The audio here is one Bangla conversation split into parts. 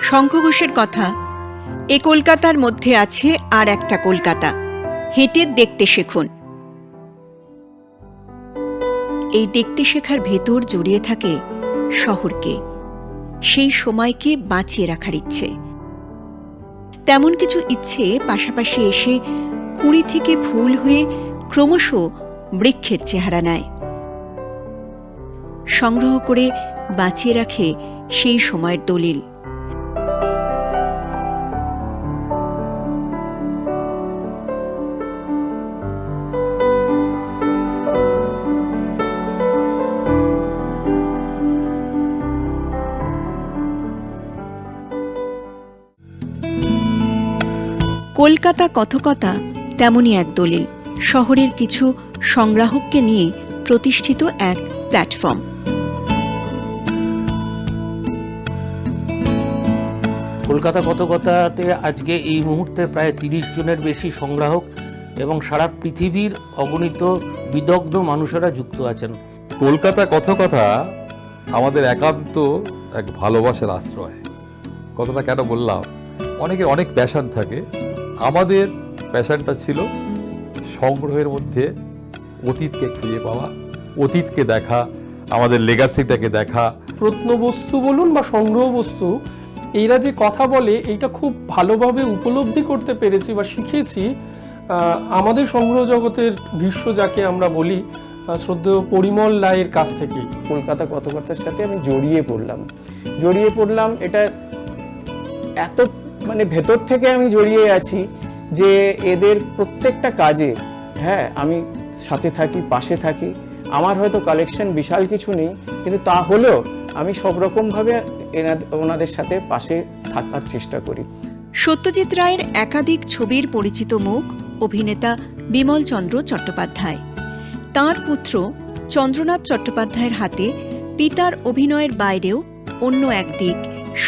শঙ্খ ঘোষের কথা, এ কলকাতার মধ্যে আছে আর একটা কলকাতা, হেঁটে দেখতে শেখুন। এই দেখতে শেখার ভেতর জড়িয়ে থাকে শহরকে, সেই সময়কে বাঁচিয়ে রাখার ইচ্ছে। তেমন কিছু ইচ্ছে পাশাপাশি এসে কুঁড়ি থেকে ফুল হয়ে ক্রমশ বৃক্ষের চেহারা নেয়, সংগ্রহ করে বাঁচিয়ে রাখে সেই সময়ের দলিল। কলকাতা কথকতা তেমনই এক দলিল, শহরের কিছু সংগ্রাহককে নিয়ে প্রতিষ্ঠিত এক প্ল্যাটফর্ম। কলকাতা কথকতাতে আজকে এই মুহূর্তে প্রায় 30 জনের বেশি সংগ্রাহক এবং সারা পৃথিবীর অগণিত বিদগ্ধ মানুষেরা যুক্ত আছেন। কলকাতা কথকতা আমাদের একান্ত এক ভালোবাসার আশ্রয়। কথাটা কেন বললাম, অনেকের অনেক প্যাশন থাকে, আমাদের প্যাশনটা ছিল সংগ্রহের মধ্যে অতীতকে খুঁজে পাওয়া, অতীতকে দেখা, আমাদের লেগাসিটাকে দেখা। প্রত্নবস্তু বলুন বা সংগ্রহ বস্তু, এরা যে কথা বলে এইটা খুব ভালোভাবে উপলব্ধি করতে পেরেছি বা শিখেছি আমাদের সংগ্রহ জগতের ভীষ্ম যাকে আমরা বলি শ্রদ্ধেয় পরিমল রায়ের কাছ থেকে। কলকাতা কথকতার সাথে আমি জড়িয়ে পড়লাম। এটা এত মানে ভেতর থেকে আমি জড়িয়ে আছি যে এদের প্রত্যেকটা কাজে আমি সাথে থাকি, পাশে থাকি। আমার হয়তো কালেকশন বিশাল কিছু নেই, কিন্তু তা হলেও আমি সব রকমভাবে ওনাদের সাথে পাশে থাকার চেষ্টা করি। সত্যজিৎ রায়ের একাধিক ছবির পরিচিত মুখ অভিনেতা বিমল চন্দ্র চট্টোপাধ্যায়। তাঁর পুত্র চন্দ্রনাথ চট্টোপাধ্যায়ের হাতে পিতার অভিনয়ের বাইরেও অন্য এক দিক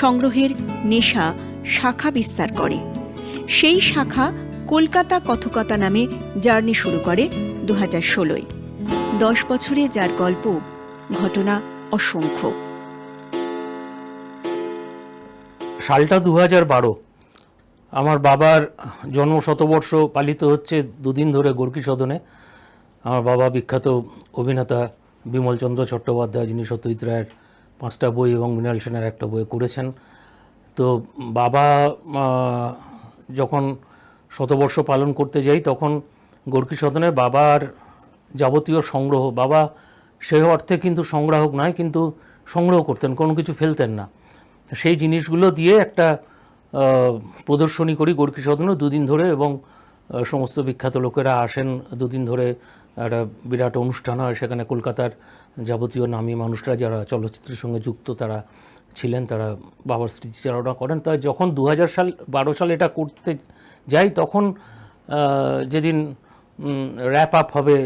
সংগ্রহের নেশা শাখা বিস্তার করে। সেই শাখা কলকাতা কথকতা নামে জার্নি শুরু করে 2016-য়। 10 বছরে যার গল্প, ঘটনা অসংখ্য। সালটা 2012। আমার বাবার জন্ম শতবর্ষ পালিত হচ্ছে দুদিন ধরে গোর্কি সদনে। আমার বাবা বিখ্যাত অভিনেতা বিমল চন্দ্র চট্টোপাধ্যায়, যিনি সত্যজিৎ রায়ের 5টা বই এবং মৃণাল সেনের একটা বই করেছেন। তো বাবা যখন শতবর্ষ পালন করতে যাই তখন গোর্কি সদনে বাবার যাবতীয় সংগ্রহ, বাবা সেই অর্থে কিন্তু সংগ্রাহক নয়, কিন্তু সংগ্রহ করতেন, কোনো কিছু ফেলতেন না। সেই জিনিসগুলো দিয়ে একটা প্রদর্শনী করি গোর্কি সদনে 2 দিন ধরে, এবং সমস্ত বিখ্যাত লোকেরা আসেন 2 দিন ধরে। একটা বিরাট অনুষ্ঠান হয় সেখানে। কলকাতার যাবতীয় নামী মানুষরা যারা চলচ্চিত্রের সঙ্গে যুক্ত তারা ছিলেন, তারা বাবার স্মৃতিচারণা করেন। তাই যখন 2012 সালে এটা করতে যাই, তখন যেদিন র্যাপ আপ হবে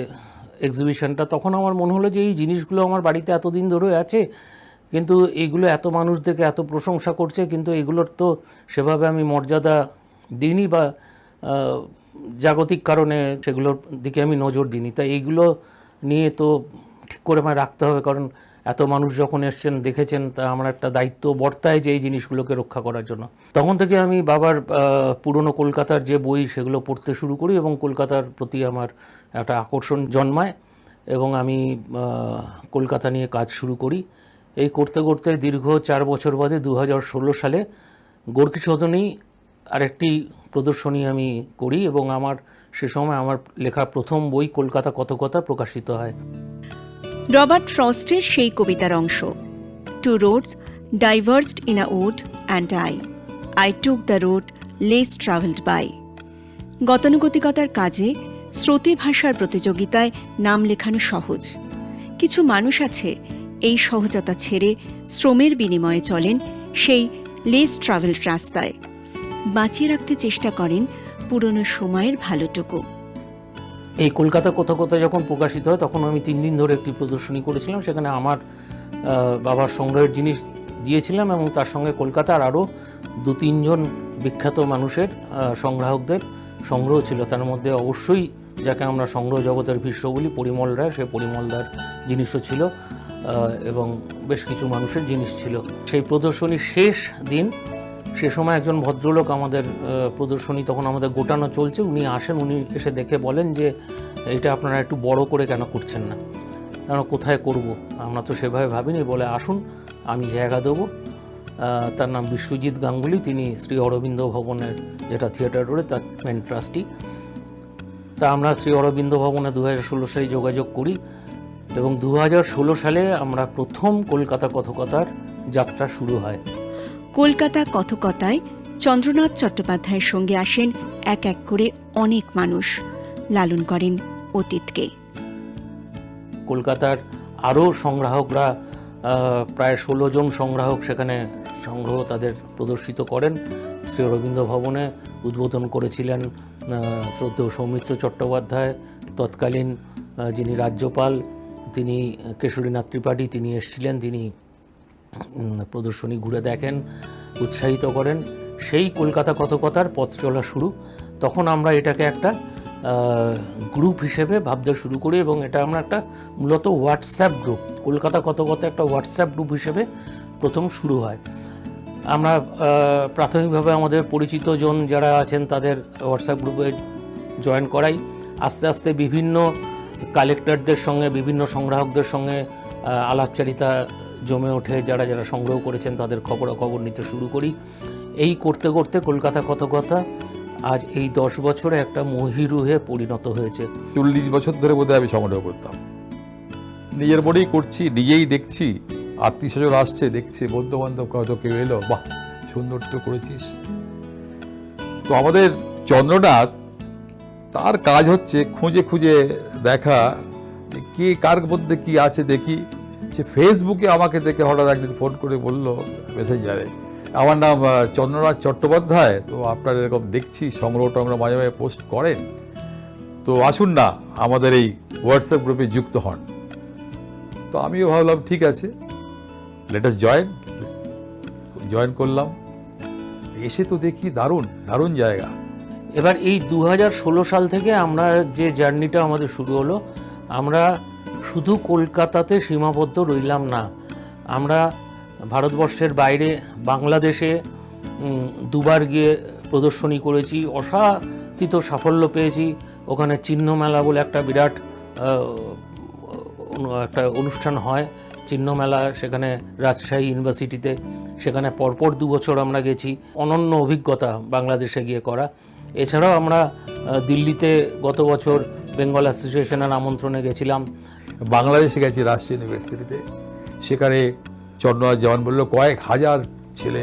এক্সিবিশনটা, তখন আমার মনে হলো যে এই জিনিসগুলো আমার বাড়িতে এতদিন ধরে আছে, কিন্তু এইগুলো এত মানুষ দেখে এত প্রশংসা করছে, কিন্তু এগুলোর তো সেভাবে আমি মর্যাদা দিইনি বা জাগতিক কারণে সেগুলোর দিকে আমি নজর দিইনি। তাই এইগুলো নিয়ে তো ঠিক করে আমায় রাখতে হবে, কারণ এত মানুষ যখন এসছেন, দেখেছেন, তা আমার একটা দায়িত্ব বর্তায় যে এই জিনিসগুলোকে রক্ষা করার জন্য। তখন থেকে আমি বাবার পুরনো কলকাতার যে বই সেগুলো পড়তে শুরু করি এবং কলকাতার প্রতি আমার একটা আকর্ষণ জন্মায়, এবং আমি কলকাতা নিয়ে কাজ শুরু করি। এই করতে করতে দীর্ঘ 4 বছর বাদে 2016 সালে গোর্কি সদনেই আরেকটি প্রদর্শনী আমি করি, এবং আমার সে সময় আমার লেখা প্রথম বই কলকাতা কথকতা প্রকাশিত হয়। রবার্ট ফ্রস্টের সেই কবিতার অংশ, 2 roads diverged in a wood and I took the road less traveled by। গতানুগতিকতার কাজে শ্রুতি ভাষার প্রতিযোগিতায় নাম লেখানো সহজ। কিছু মানুষ আছে এই সহজতা ছেড়ে শ্রমের বিনিময়ে চলেন সেই লেস ট্রাভেলড রাস্তায়, বাঁচিয়ে রাখতে চেষ্টা করেন পুরনো সময়ের ভালোটুকু। এই কলকাতা কথকতা যখন প্রকাশিত হয় তখন আমি 3 দিন ধরে একটি প্রদর্শনী করেছিলাম। সেখানে আমার বাবার সংগ্রহের জিনিস দিয়েছিলাম, এবং তার সঙ্গে কলকাতার আরও 2-3 জন বিখ্যাত মানুষের সংগ্রাহকদের সংগ্রহ ছিল। তার মধ্যে অবশ্যই যাকে আমরা সংগ্রহ জগতের ভীষ্ম বলি, পরিমল রায়, সে পরিমলদার জিনিসও ছিল, এবং বেশ কিছু মানুষের জিনিস ছিল। সেই প্রদর্শনীর শেষ দিন সে সময় একজন ভদ্রলোক আমাদের প্রদর্শনী তখন আমাদের গোটানো চলছে, উনি আসেন, উনি এসে দেখে বলেন যে এটা আপনারা একটু বড় করে কেন করছেন না, আমরা কোথায় করব, আমরা তো সেভাবে ভাবিনি, বলে আসুন আমি জায়গা দেবো। তার নাম বিশ্বজিৎ গাঙ্গুলি, তিনি শ্রী অরবিন্দ ভবনের, যেটা থিয়েটার রোডে, তার মেন ট্রাস্টি। তা আমরা শ্রী অরবিন্দ ভবনে 2016 সালে যোগাযোগ করি এবং 2016 সালে আমরা প্রথম কলকাতা কথকতার যাত্রা শুরু হয়। কলকাতা কথকতায় চন্দ্রনাথ চট্টোপাধ্যায়ের সঙ্গে আসেন এক এক করে অনেক মানুষ, লালন করেন অতীতকে। কলকাতার আরও সংগ্রাহকরা, প্রায় 16 জন সংগ্রাহক সেখানে সংগ্রহ তাদের প্রদর্শিত করেন। শ্রী অরবিন্দ ভবনে উদ্বোধন করেছিলেন শ্রদ্ধেয় সৌমিত্র চট্টোপাধ্যায়, তৎকালীন যিনি রাজ্যপাল, তিনি কেশরীনাথ ত্রিপাঠী, তিনি এসেছিলেন, তিনি প্রদর্শনী ঘুরে দেখেন, উৎসাহিত করেন। সেই কলকাতা কথকতার পথ চলা শুরু। তখন আমরা এটাকে একটা গ্রুপ হিসেবে ভাবতে শুরু করি এবং এটা আমরা একটা মূলত হোয়াটসঅ্যাপ গ্রুপ, কলকাতা কথকতা একটা হোয়াটসঅ্যাপ গ্রুপ হিসেবে প্রথম শুরু হয়। আমরা প্রাথমিকভাবে আমাদের পরিচিত জন যারা আছেন তাদের হোয়াটসঅ্যাপ গ্রুপে জয়েন করাই। আস্তে আস্তে বিভিন্ন কালেক্টরদের সঙ্গে, বিভিন্ন সংগ্রাহকদের সঙ্গে আলাপচারিতা জমে ওঠে, যারা যারা সংগ্রহ করেছেন তাদের খবরাখবর নিতে শুরু করি। এই করতে করতে কলকাতা কথকতা আজ এই 10 বছরে একটা মহিরুহে পরিণত হয়েছে। 40 বছর ধরে বোধহয় আমি সংগ্রহ করতাম, নিজের মনেই করছি, নিজেই দেখছি, আত্মীয় স্বজন আসছে, দেখছে, বন্ধু বান্ধব হয়তো কেউ এলো, বাহ সুন্দর তো করেছিস। তো আমাদের চন্দ্রনাথ, তার কাজ হচ্ছে খুঁজে খুঁজে দেখা যে কে কার মধ্যে কি আছে দেখি। সে ফেসবুকে আমাকে দেখে হঠাৎ একদিন ফোন করে বলল মেসেঞ্জারে, আমার নাম চন্দ্রনাথ চট্টোপাধ্যায়, তো আপনার এরকম দেখছি সংগ্রহ টংগ্রহ মাঝে মাঝে পোস্ট করেন, তো আসুন না আমাদের এই হোয়াটসঅ্যাপ গ্রুপে যুক্ত হন। তো আমিও ভাবলাম ঠিক আছে, লেট আস জয়েন করলাম। এসে তো দেখি দারুণ দারুণ জায়গা। এবার এই 2016 সাল থেকে আমরা যে জার্নিটা আমাদের শুরু হলো, আমরা শুধু কলকাতাতে সীমাবদ্ধ রইলাম না, আমরা ভারতবর্ষের বাইরে বাংলাদেশে দুবার গিয়ে প্রদর্শনী করেছি, অসাতিত সাফল্য পেয়েছি। ওখানে চিহ্ন মেলা বলে একটা বিরাট একটা অনুষ্ঠান হয়, চিহ্ন মেলা, সেখানে রাজশাহী ইউনিভার্সিটিতে, সেখানে পরপর 2 বছর আমরা গেছি, অনন্য অভিজ্ঞতা বাংলাদেশে গিয়ে করা। এছাড়াও আমরা দিল্লিতে গত বছর বেঙ্গল অ্যাসোসিয়েশনের আমন্ত্রণে গেছিলাম। বাংলাদেশে গেছি রাজশাহী ইউনিভার্সিটিতে, সেখানে চন্দ্রনাথ যেমন বললো কয়েক হাজার ছেলে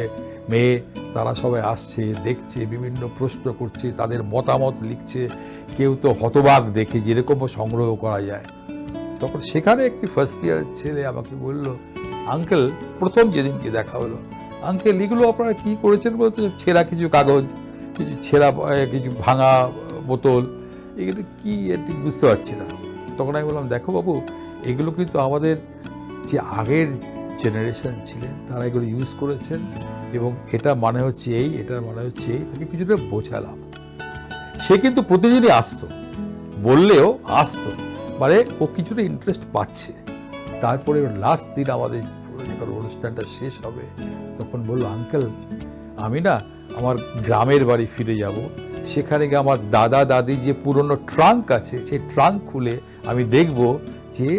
মেয়ে তারা সবাই আসছে, দেখছে, বিভিন্ন প্রশ্ন করছে, তাদের মতামত লিখছে, কেউ তো হতবাক দেখে যে এরকমও সংগ্রহ করা যায়। তখন সেখানে একটি ফার্স্ট ইয়ারের ছেলে আমাকে বলল, আঙ্কেল, প্রথম যেদিনকে দেখা হলো, আঙ্কেল এগুলো আপনারা কী করেছেন বলতে, ছেঁড়া কিছু কাগজ, কিছু ছেঁড়া, কিছু ভাঙা বোতল, এগুলো কী ঠিক বুঝতে পারছি না। তখন আমি বললাম, দেখো বাবু, এগুলো কিন্তু আমাদের যে আগের জেনারেশন ছিলেন তারা এগুলো ইউজ করেছেন এবং এটা মানে হচ্ছে এই, এটার মানে হচ্ছে এই, তাকে কিছুটা বোঝালাম। সে কিন্তু প্রতিদিনই আসতো, বললেও আসতো, মানে ও কিছুটা ইন্টারেস্ট পাচ্ছে। তারপরে লাস্ট দিন আমাদের যখন অনুষ্ঠানটা শেষ হবে তখন বললো, আঙ্কেল আমি না আমার গ্রামের বাড়ি ফিরে যাব, সেখানে গিয়ে আমার দাদা দাদি যে পুরনো ট্রাঙ্ক আছে সেই ট্রাঙ্ক খুলে আমি দেখব যে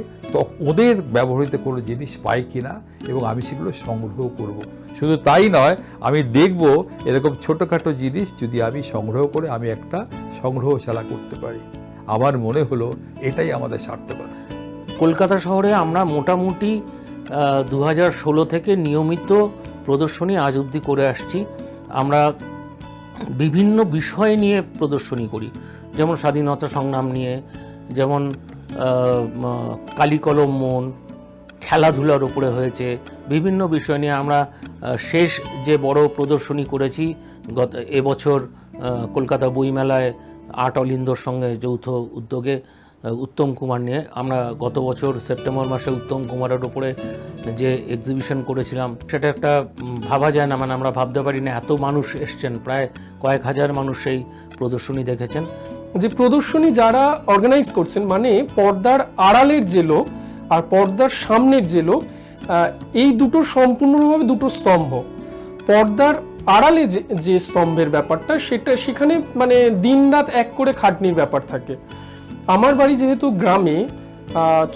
ওদের ব্যবহৃত কোনো জিনিস পাই কিনা এবং আমি সেগুলো সংগ্রহ করব। শুধু তাই নয়, আমি দেখব এরকম ছোটোখাটো জিনিস যদি আমি সংগ্রহ করে আমি একটা সংগ্রহশালা করতে পারি। আমার মনে হলো এটাই আমাদের সার্থকতা। কলকাতা শহরে আমরা মোটামুটি 2016 থেকে নিয়মিত প্রদর্শনী আজ অবধি করে আসছি। আমরা বিভিন্ন বিষয় নিয়ে প্রদর্শনী করি, যেমন স্বাধীনতা সংগ্রাম নিয়ে, যেমন কালিকলম মন, খেলাধুলার উপরে হয়েছে, বিভিন্ন বিষয় নিয়ে আমরা শেষ যে বড় প্রদর্শনী করেছি এবছর কলকাতা বইমেলায় আর্ট অলিন্দোর সঙ্গে যৌথ উদ্যোগে উত্তম কুমার নিয়ে। আমরা গত বছর সেপ্টেম্বর মাসে উত্তম কুমারের উপরে যে এক্সিবিশন করেছিলাম, সেটা একটা ভাবা যায় না, মানে আমরা ভাবতে পারি না এত মানুষ এসছেন, প্রায় কয়েক হাজার মানুষ সেই প্রদর্শনী দেখেছেন। যে প্রদর্শনী যারা অর্গানাইজ করছেন, মানে পর্দার আড়ালের যে লোক আর পর্দার সামনের যে লোক, এই দুটো সম্পূর্ণভাবে দুটো স্তম্ভ। পর্দার আড়ালে যে স্তম্ভের ব্যাপারটা, সেখানে মানে দিনরাত এক করে খাটনির ব্যাপার থাকে। আমার বাড়ি যেহেতু গ্রামে,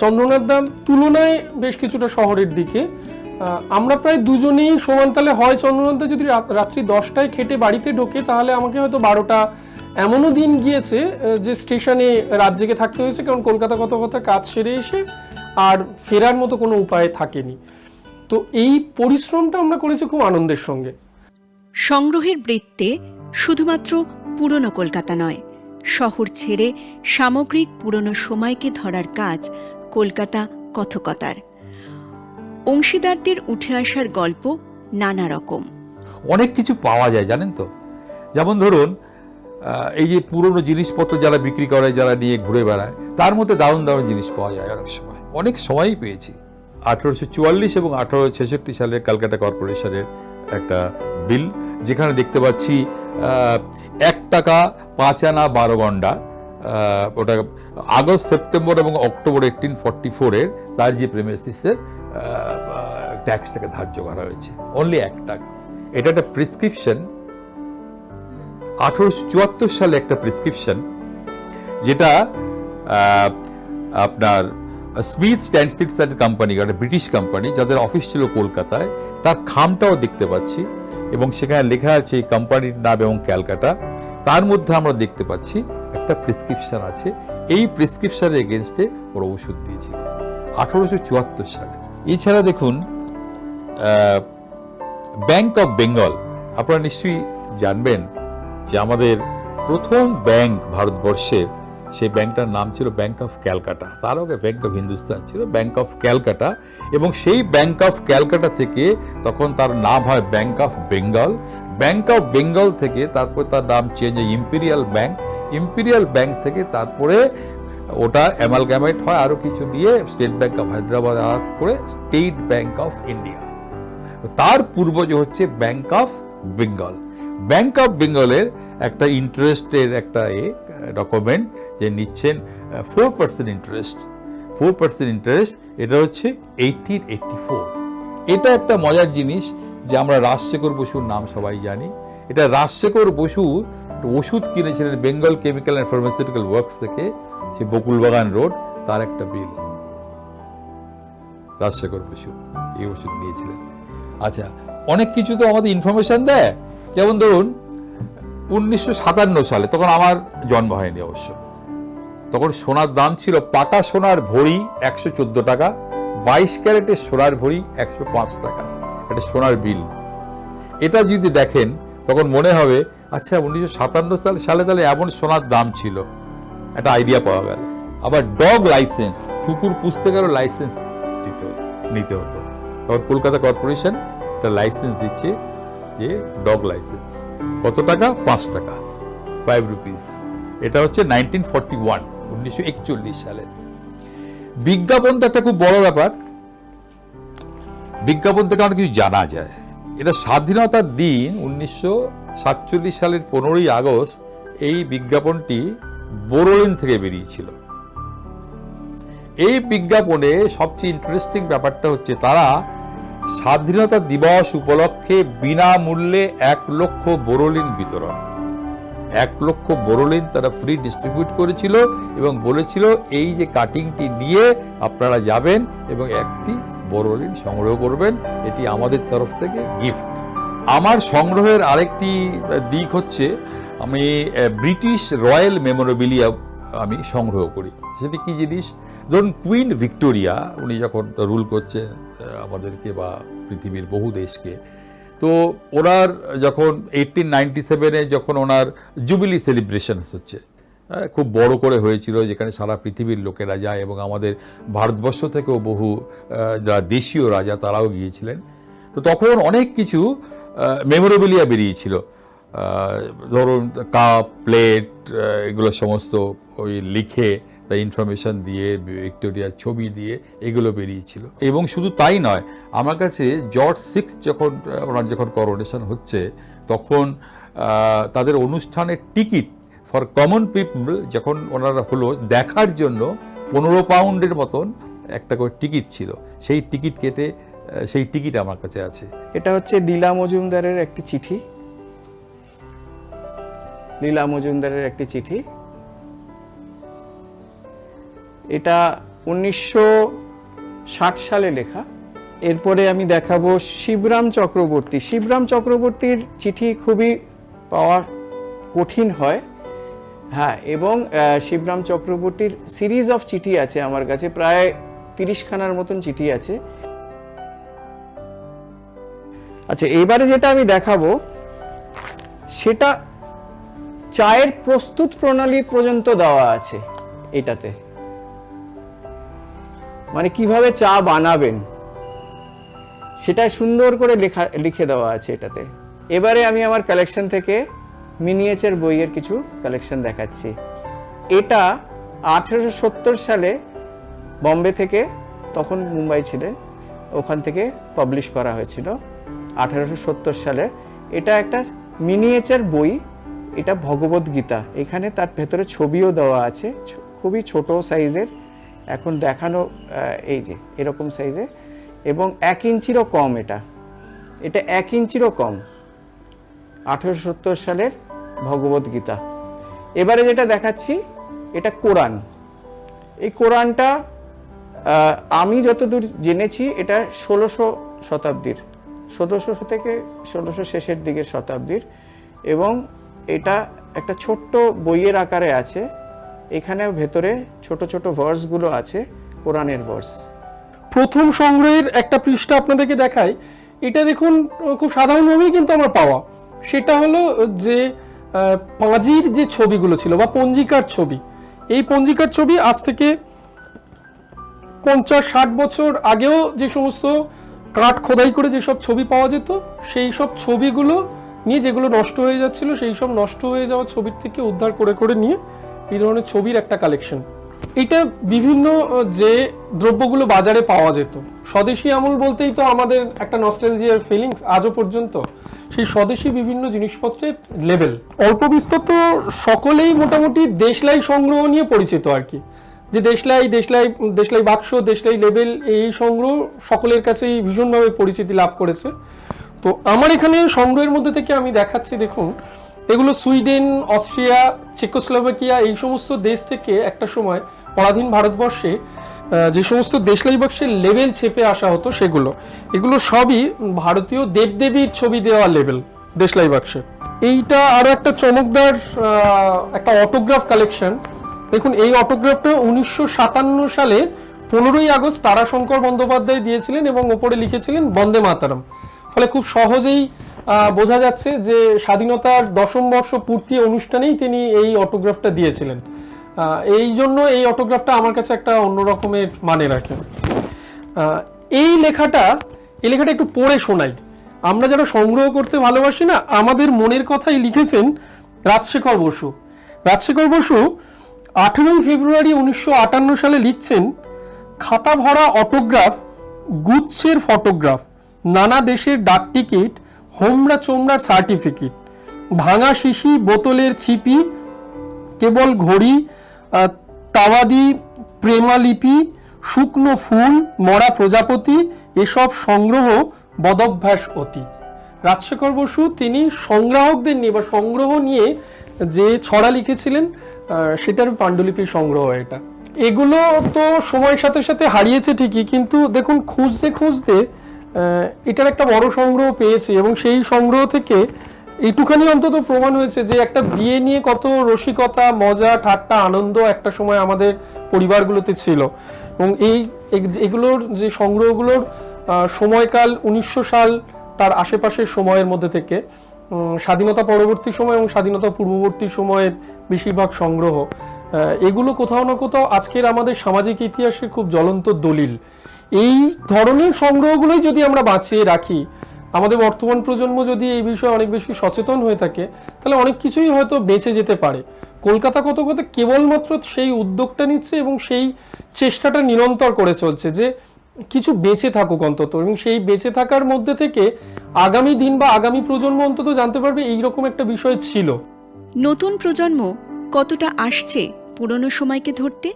চন্দ্রনাথ দা তুলনায় বেশ কিছুটা শহরের দিকে, আমরা প্রায় দুজনেই সমানতালে, হয় চন্দ্রনাথ দা যদি রাত্রি 10টায় খেটে বাড়িতে ঢোকে, তাহলে আমাকে হয়তো 12টা, এমনও দিন গিয়েছে যে স্টেশনে রাত জেগে থাকতে হয়েছে, কারণ কলকাতা কথা কাজ সেরে এসে আর ফেরার মতো কোনো উপায় থাকেনি। তো এই পরিশ্রমটা আমরা করেছি খুব আনন্দের সঙ্গে। সংগ্রহের বৃত্তে শুধুমাত্র পুরনো কলকাতা নয়, শহর ছেড়ে সামগ্রিক পুরনো সময়কে ধরার কাজ কলকাতা কথকতার। অংশীদারদের উঠে আসার গল্প নানা রকম। অনেক কিছু পাওয়া যায় জানেন তো। যেমন ধরুন এই যে পুরনো জিনিসপত্র যারা বিক্রি করে, যারা নিয়ে ঘুরে বেড়ায়, তার মধ্যে দারুণ দারুণ জিনিস পাওয়া যায় অনেক সময়ই পেয়েছি। 1844 এবং 1866 সালের ক্যালকাটা কর্পোরেশনের একটা বিল, যেখানে দেখতে পাচ্ছি 1 টাকা 5 আনা 12 গন্ডা, ওটা আগস্ট, সেপ্টেম্বর এবং অক্টোবর 1844-এর তার যে প্রেমিসিসের ট্যাক্সটাকে ধার্য করা হয়েছে, অনলি 1 টাকা। এটা একটা প্রেসক্রিপশন, 1874 সালে একটা প্রেসক্রিপশন, যেটা আপনার স্মিথ স্ট্যানস্টিল কোম্পানি, একটা ব্রিটিশ কোম্পানি, যাদের অফিস ছিল কলকাতায়, তার খামটাও দেখতে পাচ্ছি এবং সেখানে লেখা আছে এই কোম্পানির নাম এবং ক্যালকাটা। তার মধ্যে আমরা দেখতে পাচ্ছি একটা প্রেসক্রিপশন আছে, এই প্রেসক্রিপশনের এগেনস্টে ওরা ওষুধ দিয়েছিল 1874 সালে। এছাড়া দেখুন ব্যাংক অফ বেঙ্গল, আপনারা নিশ্চয়ই জানবেন যে আমাদের প্রথম ব্যাংক ভারতবর্ষের, সেই ব্যাংকটার নাম ছিল ব্যাংক অফ ক্যালকাটা, তার আগে ব্যাংক অফ হিন্দুস্তান ছিল, ব্যাংক অফ ক্যালকাটা। এবং সেই ব্যাংক অফ ক্যালকাটা থেকে তখন তার নাম হয় bank of Bengal. Bank of Bengal থেকে তারপর তার নাম চেঞ্জ হয় ইম্পেরিয়াল ব্যাংক। ইম্পেরিয়াল ব্যাংক থেকে তারপরে ওটা অ্যামালগামেট হয় আরো কিছু দিয়ে, স্টেট ব্যাংক অফ হায়দ্রাবাদ করে স্টেট ব্যাংক অফ ইন্ডিয়া। তার পূর্বজ হচ্ছে bank of Bengal. Bank of বেঙ্গলের একটা ইন্টারেস্টের একটা ডকুমেন্ট যে নিচ্ছেন 4% ইন্টারেস্ট, 4% ইন্টারেস্ট, এটা হচ্ছে 1884। এটা একটা মজার জিনিস যে আমরা রাজশেখর বসুর নাম সবাই জানি। এটা রাজশেখর বসু ওষুধ কিনেছিলেন Bengal chemical and pharmaceutical works থেকে, সে বকুলবাগান রোড, তার একটা বিল, রাজশেখর বসু এই ওষুধ নিয়েছিলেন। আচ্ছা, অনেক কিছু তো আমাদের ইনফরমেশন দেয়। যেমন ধরুন 1957 সালে, তখন আমার জন্ম হয়নি অবশ্য, তখন সোনার দাম ছিল, পাকা সোনার ভরি 114 টাকা, 22 ক্যারেটের সোনার ভরি 105 টাকা। এটা সোনার বিল। এটা যদি দেখেন তখন মনে হবে আচ্ছা 1957 সালে তাহলে এমন সোনার দাম ছিল, একটা আইডিয়া পাওয়া গেল। আবার ডগ লাইসেন্স, কুকুর পুষতে গেলেও লাইসেন্স নিতে হতো। তখন কলকাতা কর্পোরেশন একটা লাইসেন্স দিচ্ছে, যে ডগ লাইসেন্স, কত টাকা? 5 টাকা, 5 রুপিস। এটা হচ্ছে 1941 সালের। বিজ্ঞাপন তো একটা খুব বড় ব্যাপার। বিজ্ঞাপন থেকে অনেক কিছু জানা যায়। এটা স্বাধীনতার দিন 1947 সালের 15ই আগস্ট এই বিজ্ঞাপনটি বোরোলিন থেকে বেরিয়েছিল। এই বিজ্ঞাপনে সবচেয়ে ইন্টারেস্টিং ব্যাপারটা হচ্ছে তারা স্বাধীনতা দিবস উপলক্ষে বিনামূল্যে 1 লক্ষ বোরোলিন বিতরণ, 1 লক্ষ বোরোলিন তারা ফ্রি ডিস্ট্রিবিউট করেছিল এবং বলেছিল এই যে কাটিংটি নিয়ে আপনারা যাবেন এবং একটি বোরোলিন সংগ্রহ করবেন, এটি আমাদের তরফ থেকে গিফট। আমার সংগ্রহের আরেকটি দিক হচ্ছে আমি ব্রিটিশ রয়্যাল মেমোরেবিলিয়া আমি সংগ্রহ করি। সেটি কি জিনিস? ধরুন কুইন ভিক্টোরিয়া, উনি যখন রুল করছেন আমাদেরকে বা পৃথিবীর বহু দেশকে, তো ওনার যখন 1897-এ যখন ওনার জুবিলি সেলিব্রেশন হচ্ছে, খুব বড় করে হয়েছিল, যেখানে সারা পৃথিবীর লোকেরা যায় এবং আমাদের ভারতবর্ষ থেকেও বহু যারা দেশীয় রাজা তারাও গিয়েছিলেন। তো তখন অনেক কিছু মেমোরেবিলিয়া বেরিয়েছিল, ধরুন কাপ, প্লেট, এগুলো সমস্ত ওই লিখে তাই ইনফরমেশন দিয়ে, ভিক্টোরিয়ার ছবি দিয়ে এগুলো বেরিয়েছিল। এবং শুধু তাই নয়, আমার কাছে জর্জ 6 যখন ওনার যখন করোনেশন হচ্ছে, তখন তাদের অনুষ্ঠানের টিকিট ফর কমন পিপল যখন ওনারা হলো, দেখার জন্য 15 পাউন্ডের মতন একটা করে টিকিট ছিল। সেই টিকিট কেটে সেই টিকিট আমার কাছে আছে। এটা হচ্ছে লীলা মজুমদারের একটি চিঠি, লীলা মজুমদারের একটি চিঠি। এটা 1960 সালে লেখা। এরপরে আমি দেখাবো শিবরাম চক্রবর্তী। শিবরাম চক্রবর্তীর চিঠি খুবই পাওয়া কঠিন হয়, হ্যাঁ, এবং শিবরাম চক্রবর্তীর সিরিজ অফ চিঠি আছে আমার কাছে, প্রায় 30 খানার মতন চিঠি আছে। আচ্ছা, এবারে যেটা আমি দেখাবো সেটা চায়ের প্রস্তুত প্রণালী পর্যন্ত দেওয়া আছে এটাতে, মানে কিভাবে চা বানাবেন সেটা সুন্দর করে লিখে দেওয়া আছে এটাতে। এবারে আমি আমার কালেকশন থেকে মিনিয়েচার বইয়ের কিছু কালেকশন দেখাচ্ছি। এটা 1870 সালে বম্বে থেকে, তখন মুম্বাই ছিলেন, ওখান থেকে পাবলিশ করা হয়েছিল 1870 সালে। এটা একটা মিনিয়েচার বই, এটা ভগবদ গীতা। এখানে তার ভেতরে ছবিও দেওয়া আছে, খুবই ছোট সাইজের, এখন দেখানো এই যে এরকম সাইজে, এবং 1 ইঞ্চিরও কম। এটা 1 ইঞ্চিরও কম, 1870 সালের ভগবদ গীতা। এবারে যেটা দেখাচ্ছি এটা কোরআন। এই কোরআনটা আমি যতদূর জেনেছি এটা 1600 শতাব্দীর, 1600 থেকে 1600 শেষের দিকের শতাব্দীর, এবং এটা একটা ছোট্ট বইয়ের আকারে আছে। এখানে ভেতরে ছোট ছোট ভার্সগুলো আছে, কোরআনের ভার্স। প্রথম সংগ্রহের একটা পৃষ্ঠা আপনাদেরকে দেখাই। এটা দেখুন খুব সাধারণভাবেই কিন্তু আমার পাওয়া, সেটা হলো যে পাঁজির যে ছবিগুলো ছিল বা পঞ্জিকার ছবি। এই পঞ্জিকার ছবি আজ থেকে 50-60 বছর আগেও যে সমস্ত কাঠ খোদাই করে যেসব ছবি পাওয়া যেত, সেই সব ছবিগুলো নিয়ে, যেগুলো নষ্ট হয়ে যাচ্ছিল, সেই সব নষ্ট হয়ে যাওয়া ছবির থেকে উদ্ধার করে করে নিয়ে এই ধরনের ছবির একটা কালেকশন। এটা বিভিন্ন যে দ্রব্যগুলো বাজারে পাওয়া যেত, স্বদেশি আমল বলতেই তো আমাদের একটা নস্টালজিয়ার ফিলিংস আজও পর্যন্ত। সেই স্বদেশি বিভিন্ন জিনিসপত্রের লেবেল, অল্প বিস্তর তো সকলেই মোটামুটি দেশলাই সংগ্রহ নিয়ে পরিচিত আর কি, যে দেশলাই বাক্স, দেশলাই লেবেল, এই সংগ্রহ সকলের কাছেই ভীষণভাবে পরিচিতি লাভ করেছে। তো আমার এখানে সংগ্রহের মধ্যে থেকে আমি দেখাচ্ছি, দেখুন এগুলো সুইডেন, অস্ট্রিয়া, চেকোস্লোভাকিয়া, এই সমস্ত দেশ থেকে একটা সময় পরাধীন ভারতবর্ষে যে সমস্ত দেশলাই বাক্সের লেবেল ছেপে আসা হতো সেগুলো, এগুলো সবই ভারতীয় দেবদেবীর ছবি দেওয়া লেবেল দেশলাই বাক্সে। এইটা আরো একটা চমকদার একটা অটোগ্রাফ কালেকশন। দেখুন এই অটোগ্রাফটা 1957 সালে 15ই আগস্ট তারাশঙ্কর বন্দ্যোপাধ্যায় দিয়েছিলেন এবং ওপরে লিখেছিলেন বন্দে মাতারম। ফলে খুব সহজেই বোঝা যাচ্ছে যে স্বাধীনতার 10ম বর্ষ পূর্তি অনুষ্ঠানেই তিনি এই অটোগ্রাফটা দিয়েছিলেন। এই জন্য এই অটোগ্রাফটা আমার কাছে একটা অন্য রকমের মানে রাখে। এই লেখাটা একটু পড়ে শোনাই। আমরা যারা সংগ্রহ করতে ভালোবাসি না, আমাদের মনের কথাই লিখেছেন রাজশেখর বসু। রাজশেখর বসু 18ই ফেব্রুয়ারি 1958 সালে লিখছেন, খাতা ভরা অটোগ্রাফ, গুচ্ছের ফটোগ্রাফ, নানা দেশের ডাক টিকিট, হোমরা চোমরার সার্টিফিকেট, ভাঙা শিশি, বোতলের ছিপি, কেবল ঘড়ি, তাওয়াদি, প্রেমালিপি, শুকনো ফুল, মরা প্রজাপতি, এসব সংগ্রহ বদভ্যাস অতি। রাজশেখর বসু তিনি সংগ্রাহকদের নিয়ে বা সংগ্রহ নিয়ে যে ছড়া লিখেছিলেন সেটার পাণ্ডুলিপির সংগ্রহ। এগুলো তো সময়ের সাথে সাথে হারিয়েছে ঠিকই, কিন্তু দেখুন খুঁজতে খুঁজতে এটার একটা বড় সংগ্রহ পেয়েছি, এবং সেই সংগ্রহ থেকে এইটুখানি অন্তত প্রমাণ হয়েছে যে একটা বিয়ে নিয়ে কত রসিকতা, মজা, ঠাট্টা, আনন্দ একটা সময় আমাদের পরিবারগুলোতে ছিল। এবং এগুলোর যে সংগ্রহগুলোর সময়কাল 1900 সাল, তার আশেপাশের সময়ের মধ্যে থেকে স্বাধীনতা পরবর্তী সময় এবং স্বাধীনতা পূর্ববর্তী সময়ের বেশিরভাগ সংগ্রহ, এগুলো কোথাও না কোথাও আজকের আমাদের সামাজিক ইতিহাসের খুব জ্বলন্ত দলিল। এই ধরনের সংগ্রহগুলোই যদি আমরা বাঁচিয়ে রাখি, আমাদের বর্তমান প্রজন্ম যদি এই বিষয়ে অনেক বেশি সচেতন হয়ে থাকে, তাহলে অনেক কিছুই হয়তো বেঁচে যেতে পারে। কলকাতা কত কেবলমাত্র সেই উদ্যোগটা নিচ্ছে এবং সেই চেষ্টাটা নিরন্তর করে চলছে যে কিছু বেঁচে থাকুক অন্তত, এবং সেই বেঁচে থাকার মধ্যে থেকে আগামী দিন বা আগামী প্রজন্ম অন্তত জানতে পারবে এইরকম একটা বিষয় ছিল। নতুন প্রজন্ম কতটা আসছে পুরনো সময়কে ধরতে?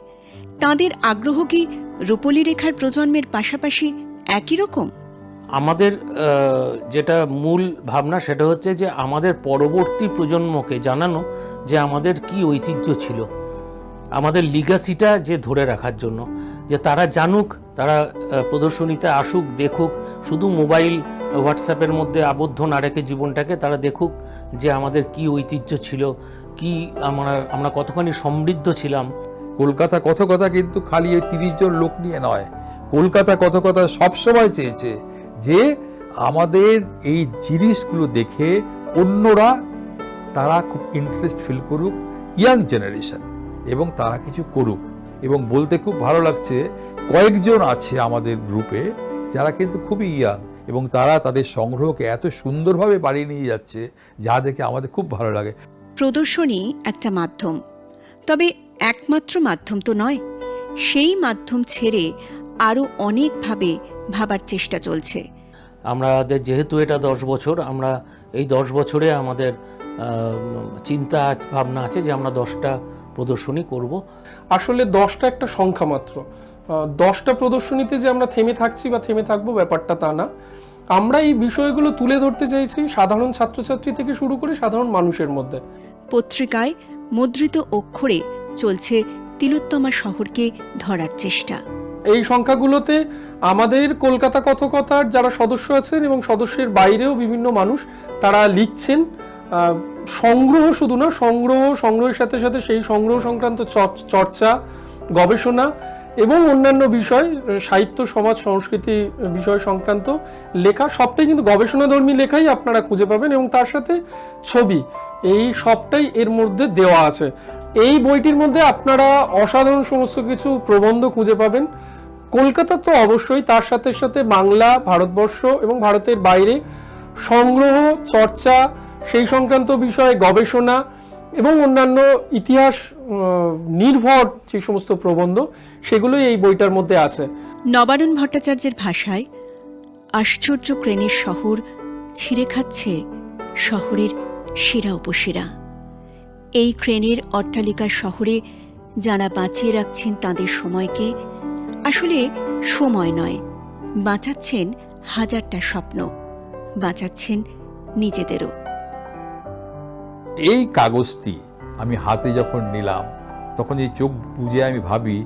তাদের আগ্রহ কি রূপলী রেখার প্রজন্মের পাশাপাশি একই রকম? আমাদের যেটা মূল ভাবনা সেটা হচ্ছে যে আমাদের পরবর্তী প্রজন্মকে জানানো যে আমাদের কি ঐতিহ্য ছিল, আমাদের লিগাসিটা যে ধরে রাখার জন্য, যে তারা জানুক, তারা প্রদর্শনীতে আসুক, দেখুক, শুধু মোবাইল হোয়াটসঅ্যাপের মধ্যে আবদ্ধ না রেখে জীবনটাকে তারা দেখুক যে আমাদের কি ঐতিহ্য ছিল, কি আমরা কতখানি সমৃদ্ধ ছিলাম। কলকাতা কথকথা কিন্তু খালি ওই 30 জন লোক নিয়ে নয়, কলকাতা কথকথা সবসময় চেয়েছে যে আমাদের এই জিনিসগুলো দেখে অন্যরা তারা খুব ইন্টারেস্ট ফিল করুক, ইয়াং জেনারেশন, এবং তারা কিছু করুক। এবং বলতে খুব ভালো লাগছে কয়েকজন আছে আমাদের গ্রুপে যারা কিন্তু খুবই ইয়াং, এবং তারা তাদের সংগ্রহকে এত সুন্দরভাবে বাড়িয়ে নিয়ে যাচ্ছে যা দেখে আমাদের খুব ভালো লাগে। প্রদর্শনী একটা মাধ্যম, তবে একমাত্র মাধ্যম তো নয়। সেই মাধ্যম ছেড়ে আরও অনেকভাবে ভাবার চেষ্টা চলছে। আমাদের যেহেতু এটা 10 বছর, আমরা এই 10 বছরে আমাদের চিন্তা ভাবনা আছে যে আমরা 10টা প্রদর্শনী করব। আসলে 10টা একটা সংখ্যা মাত্র। 10টা প্রদর্শনীতে যে আমরা থেমে থাকছি বা থেমে থাকবো ব্যাপারটা তা না। আমরা এই বিষয়গুলো তুলে ধরতে চাইছি সাধারণ ছাত্রছাত্রী থেকে শুরু করে সাধারণ মানুষের মধ্যে। পত্রিকায় মুদ্রিত অক্ষরে চলছে তিলোত্তমা শহরকে ধরার চেষ্টা। এই সংখ্যাগুলোতে আমাদের কলকাতা কথকথার যারা সদস্য আছেন এবং সদস্যের বাইরেও বিভিন্ন মানুষ তারা লিখছেন। সংগ্রহ শুধু না, সংগ্রহের সাথে সাথে সেই সংগ্রহ সংক্রান্ত চর্চা, গবেষণা এবং অন্যান্য বিষয়, সাহিত্য, সমাজ, সংস্কৃতি বিষয় সংক্রান্ত লেখা, সবটাই কিন্তু গবেষণাধর্মী লেখাই আপনারা খুঁজে পাবেন, এবং তার সাথে ছবি, এই সবটাই এর মধ্যে দেওয়া আছে। এই বইটির মধ্যে আপনারা অসাধারণ সমস্ত কিছু প্রবন্ধ খুঁজে পাবেন, কলকাতা তো অবশ্যই, তার সাথে সাথে বাংলা, ভারতবর্ষ এবং ভারতের বাইরে সংগ্রহ, চর্চা, সেই সংক্রান্ত বিষয়ে গবেষণা এবং অন্যান্য ইতিহাস নির্ভর যে সমস্ত প্রবন্ধ, সেগুলোই এই বইটার মধ্যে আছে। নবারুণ ভট্টাচার্যের ভাষায়, আশ্চর্য ক্রেনের শহর ছিঁড়ে খাচ্ছে শহরের শিরা উপশিরা। এই ক্রেনের অট্টালিকার শহরে যারা বাঁচিয়ে রাখছেন তাদের সময়কে, আসলে সময় নয়, বাঁচাচ্ছেন হাজারটা স্বপ্ন, বাঁচাচ্ছেন নিজেদেরও। এই কাগজটি আমি হাতে যখন নিলাম তখন এই চোখ বুজে আমি ভাবি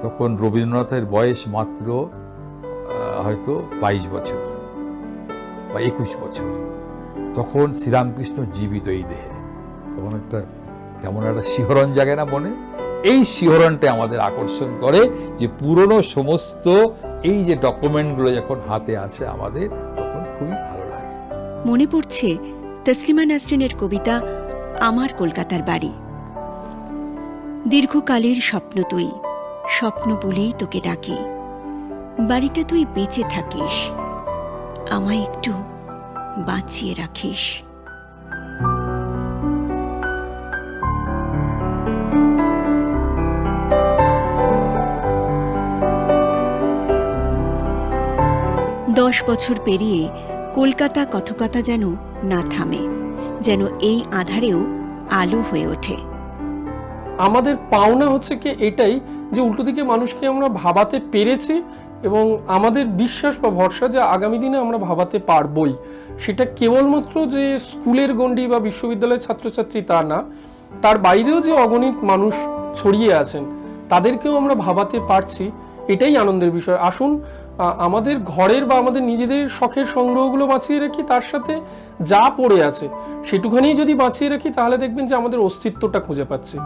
তখন রবীন্দ্রনাথের বয়স মাত্র হয়তো 22 বছর বা 21 বছর। তখন শ্রীরামকৃষ্ণ জীবিত এই দেহে, তখন একটা কেমন একটা শিহরণ জাগে না মনে। এই শিহরণটা আমাদের আকর্ষণ করে যে পুরনো সমস্ত এই যে ডকুমেন্টগুলো যখন হাতে আসে আমাদের, তখন খুবই ভালো লাগে। মনে পড়ছে তসলিমা নাসরিনের কবিতা আমার কলকাতার বাড়ি। দীর্ঘকালের স্বপ্ন তুই, স্বপ্ন বলেই তোকে ডাকি, বাড়িটা তুই বেঁচে থাকিস, আমায় একটু বাঁচিয়ে রাখিস। দশ বছর পেরিয়ে কলকাতা কথকথা যেন না থামে, যেন এই আঁধারেও আলো হয়ে ওঠে। আমাদের পাওনা হচ্ছে কি এটাই যে উল্টো দিকে মানুষকে আমরা ভাবাতে পেরেছি, এবং আমাদের বিশ্বাস বা ভরসা যে আগামী দিনে আমরা ভাবাতে পারবই। সেটা কেবলমাত্র যে স্কুলের গণ্ডি বা বিশ্ববিদ্যালয়ের ছাত্রছাত্রী তা না, তার বাইরেও যে অগণিত মানুষ ছড়িয়ে আছেন তাদেরকেও আমরা ভাবাতে পারছি, এটাই আনন্দের বিষয়। আসুন আমাদের ঘরের বা আমাদের নিজেদের শখের সংগ্রহগুলো বাঁচিয়ে রাখি, তার সাথে যা পড়ে আছে সেটুখানি যদি বাঁচিয়ে রাখি, তাহলে দেখবেন যে আমাদের অস্তিত্বটা খুঁজে পাচ্ছি।